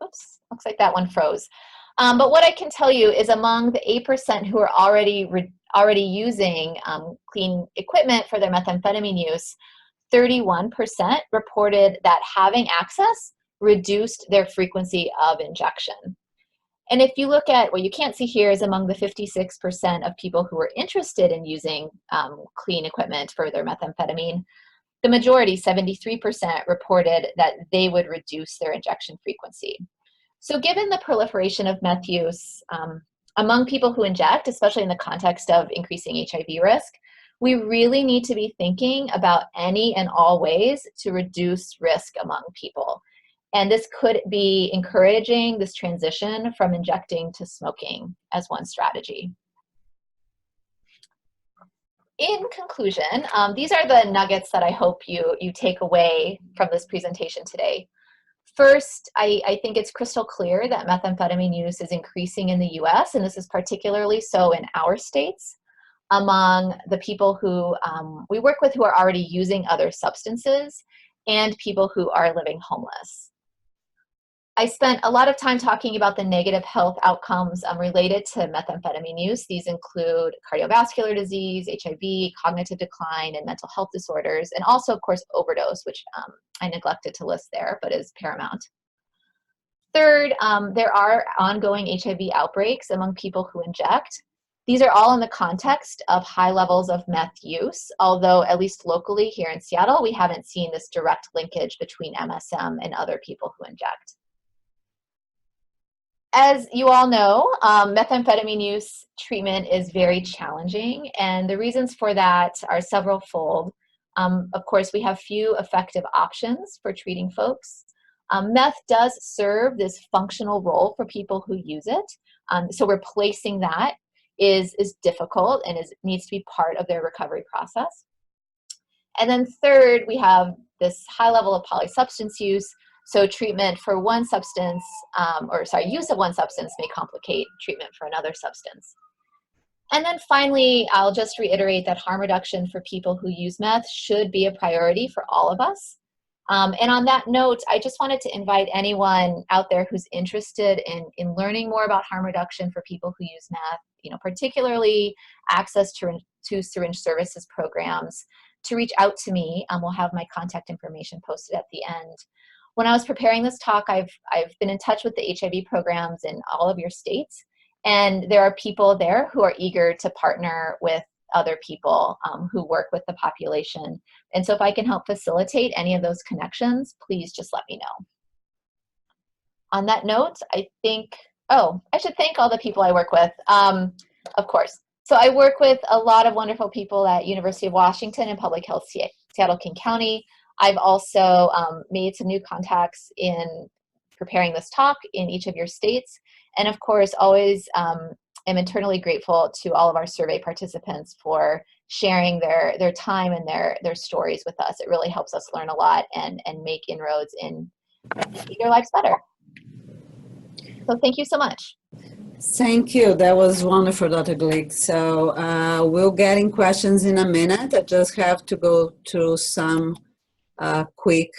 Oops, looks like that one froze. But what I can tell you is among the 8% who are already using clean equipment for their methamphetamine use, 31% reported that having access reduced their frequency of injection. And if you look at what you can't see here is among the 56% of people who were interested in using clean equipment for their methamphetamine, the majority, 73%, reported that they would reduce their injection frequency. So given the proliferation of meth use among people who inject, especially in the context of increasing HIV risk, we really need to be thinking about any and all ways to reduce risk among people. And this could be encouraging this transition from injecting to smoking as one strategy. in conclusion, these are the nuggets that I hope you take away from this presentation today. First, I think it's crystal clear that methamphetamine use is increasing in the US, and this is particularly so in our states, among the people who we work with who are already using other substances and people who are living homeless. I spent a lot of time talking about the negative health outcomes related to methamphetamine use. These include cardiovascular disease, HIV, cognitive decline, and mental health disorders, and also, of course, overdose, which I neglected to list there, but is paramount. Third, there are ongoing HIV outbreaks among people who inject. These are all in the context of high levels of meth use, although at least locally here in Seattle, we haven't seen this direct linkage between MSM and other people who inject. As you all know, methamphetamine use treatment is very challenging, and the reasons for that are several-fold. Of course, we have few effective options for treating folks. Meth does serve this functional role for people who use it, so replacing that is difficult and needs to be part of their recovery process. And then third, we have this high level of polysubstance use. So treatment for one substance, use of one substance may complicate treatment for another substance. And then finally, I'll just reiterate that harm reduction for people who use meth should be a priority for all of us. And on that note, I just wanted to invite anyone out there who's interested in learning more about harm reduction for people who use meth, particularly access to syringe services programs, to reach out to me. We'll have my contact information posted at the end. When I was preparing this talk, I've been in touch with the HIV programs in all of your states, and there are people there who are eager to partner with other people who work with the population. And so if I can help facilitate any of those connections, please just let me know. On that note, I should thank all the people I work with, of course. So I work with a lot of wonderful people at University of Washington and Public Health Seattle-King County. I've also made some new contacts in preparing this talk in each of your states. And of course, always am eternally grateful to all of our survey participants for sharing their time and their stories with us. It really helps us learn a lot and make inroads in making their lives better. So thank you so much. Thank you. That was wonderful, Dr. Glick. So we'll get in questions in a minute. I just have to go through some quick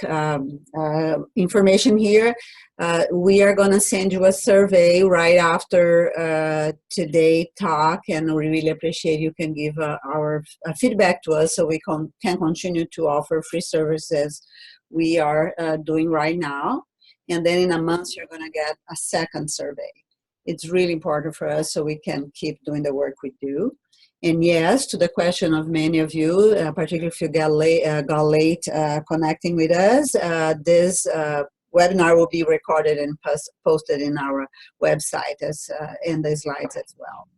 information here. We are going to send you a survey right after today's talk, and we really appreciate you can give our feedback to us so we can continue to offer free services we are doing right now. And then in a month, you're going to get a second survey. It's really important for us so we can keep doing the work we do. And yes, to the question of many of you, particularly if you got late connecting with us, this webinar will be recorded and posted in our website in the slides as well.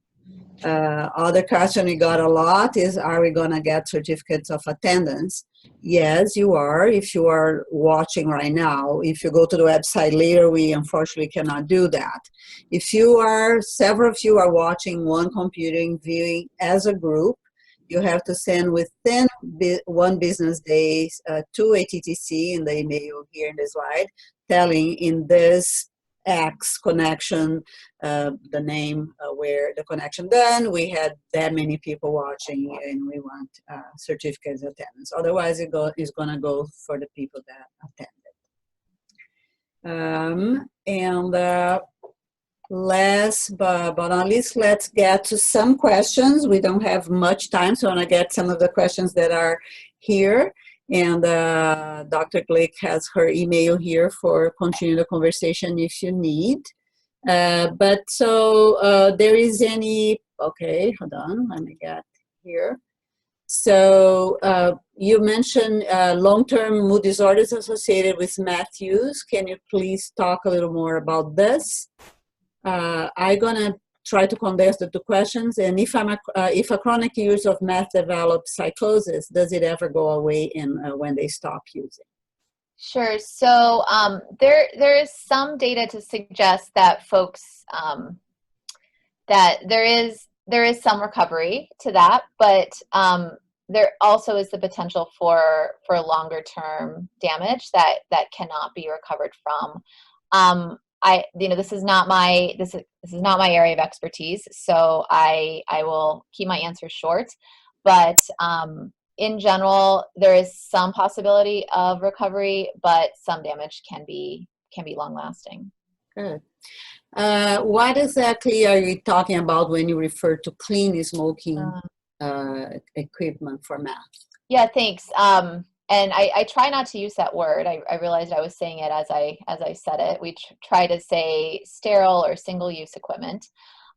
Other question we got a lot is, are we going to get certificates of attendance? Yes, you are, if you are watching right now. If you go to the website later, we unfortunately cannot do that. If several of you are watching one computing viewing as a group, you have to send within one business day to ATTC in the email here in the slide, telling in this X connection, the name where the connection done. We had that many people watching, and we want certificates of attendance. Otherwise, it's going to go for the people that attended. Last but not least, let's get to some questions. We don't have much time, so I want to get some of the questions that are here. And Dr. Glick has her email here for continue the conversation if you need. There is okay, hold on, let me get here. So you mentioned long-term mood disorders associated with meth use. Can you please talk a little more about this? I'm gonna try to condense the two questions. And if a chronic use of meth develops psychosis, does it ever go away when they stop using? Sure. So there is some data to suggest that folks that there is there is some recovery to that, but there also is the potential for longer term damage that cannot be recovered from. This is not my area of expertise, so I will keep my answer short. But in general, there is some possibility of recovery, but some damage can be long lasting. Good. What exactly are you talking about when you refer to clean smoking equipment for meth? Yeah, thanks. And I try not to use that word. I realized I was saying it as I said it. We try to say sterile or single-use equipment.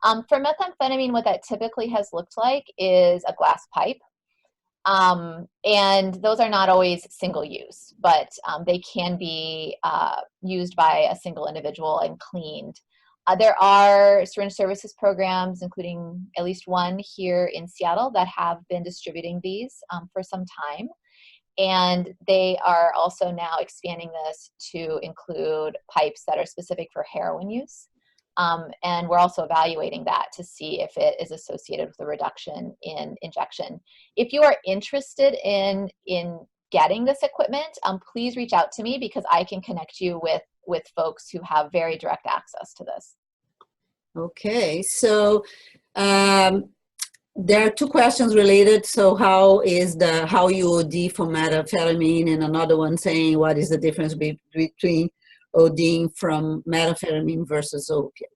For methamphetamine, what that typically has looked like is a glass pipe. And those are not always single use, but they can be used by a single individual and cleaned. There are syringe services programs, including at least one here in Seattle, that have been distributing these for some time. And they are also now expanding this to include pipes that are specific for heroin use. And we're also evaluating that to see if it is associated with a reduction in injection. If you are interested in getting this equipment, please reach out to me because I can connect you with folks who have very direct access to this. Okay, so there are two questions related. So how you OD for methamphetamine, and another one saying what is the difference between ODing from methamphetamine versus opiate?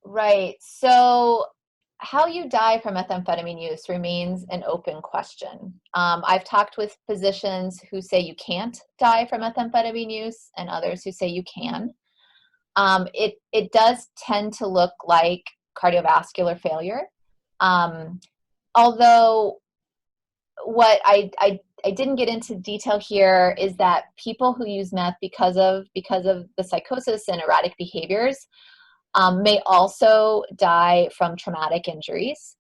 Right. So how you die from methamphetamine use remains an open question. I've talked with physicians who say you can't die from methamphetamine use and others who say you can. It does tend to look like cardiovascular failure. Although what I didn't get into detail here is that people who use meth because of the psychosis and erratic behaviors may also die from traumatic injuries,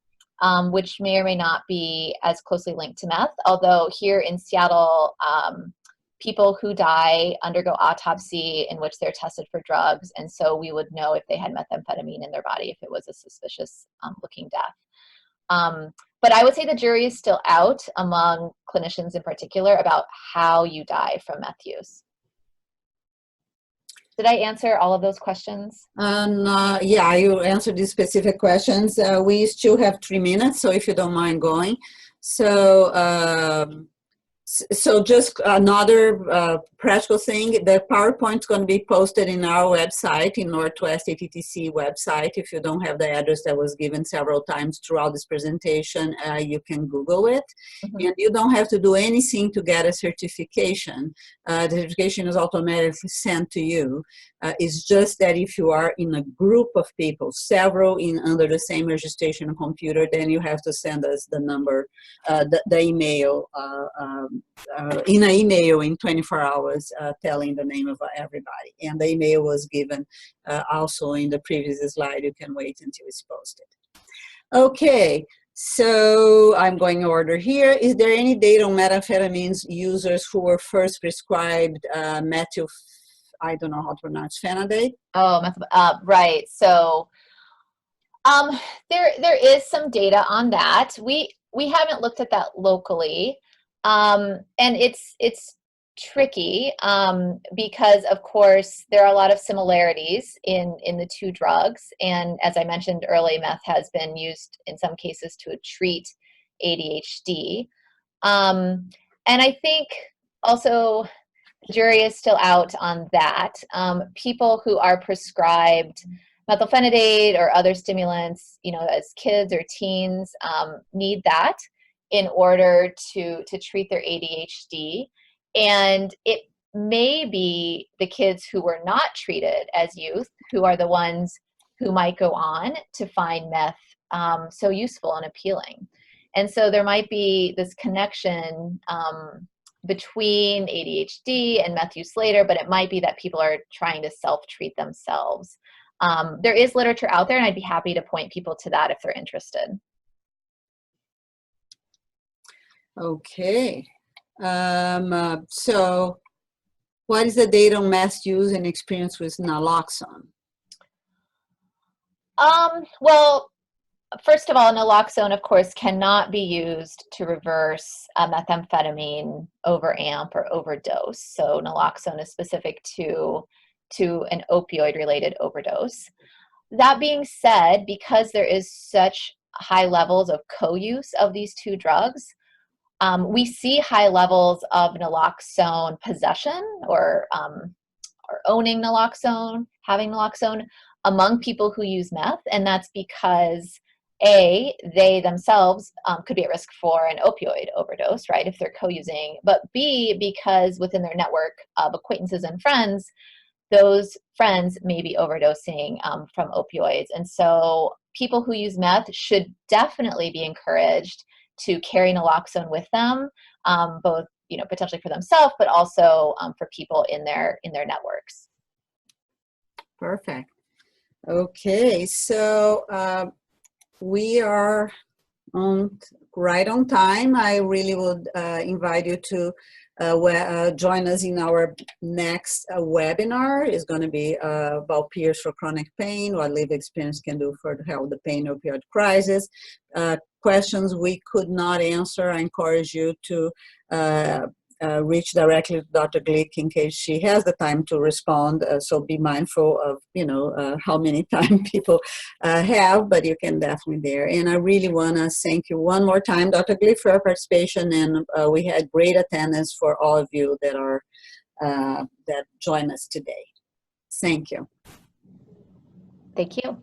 which may or may not be as closely linked to meth. Although here in Seattle, people who die undergo autopsy in which they're tested for drugs, and so we would know if they had methamphetamine in their body if it was a suspicious looking death. But I would say the jury is still out among clinicians in particular about how you die from meth use. Did I answer all of those questions? Yeah, you answered these specific questions. We still have 3 minutes, so if you don't mind going. So just another practical thing, the PowerPoint is going to be posted in our website, in Northwest ATTC website. If you don't have the address that was given several times throughout this presentation, you can Google it. Mm-hmm. And you don't have to do anything to get a certification. The certification is automatically sent to you. It's just that if you are in a group of people, several under the same registration computer, then you have to send us the number, the email, in an email in 24 hours telling the name of everybody. And the email was given also in the previous slide. You can wait until it's posted. Okay, so I'm going in order here. Is there any data on methamphetamines users who were first prescribed I don't know how to pronounce phenadate? Oh, right. So there is some data on that. We haven't looked at that locally. And it's tricky because, of course, there are a lot of similarities in the two drugs. And as I mentioned earlier, meth has been used in some cases to treat ADHD. And I think also the jury is still out on that. People who are prescribed methylphenidate or other stimulants, as kids or teens, need that in order to treat their ADHD. And it may be the kids who were not treated as youth who are the ones who might go on to find meth so useful and appealing. And so there might be this connection between ADHD and meth use later, but it might be that people are trying to self-treat themselves. There is literature out there, and I'd be happy to point people to that if they're interested. Okay. So what is the data on meth use and experience with naloxone? Well, first of all, naloxone, of course, cannot be used to reverse a methamphetamine overamp or overdose. So naloxone is specific to an opioid-related overdose. That being said, because there is such high levels of co-use of these two drugs, we see high levels of naloxone possession or owning naloxone, having naloxone among people who use meth, and that's because A, they themselves could be at risk for an opioid overdose, right, if they're co-using, but B, because within their network of acquaintances and friends, those friends may be overdosing from opioids. And so people who use meth should definitely be encouraged to carry naloxone with them, both potentially for themselves, but also for people in their networks. Perfect. Okay, so we are right on time. I really would invite you to join us in our next webinar. It's going to be about peers for chronic pain, what lived experience can do for help the pain opioid crisis. Questions we could not answer, I encourage you to reach directly to Dr. Glick in case she has the time to respond. So be mindful of, how many time people have, but you can definitely there. And I really want to thank you one more time, Dr. Glick, for your participation. And we had great attendance for all of you that are that join us today. Thank you. Thank you.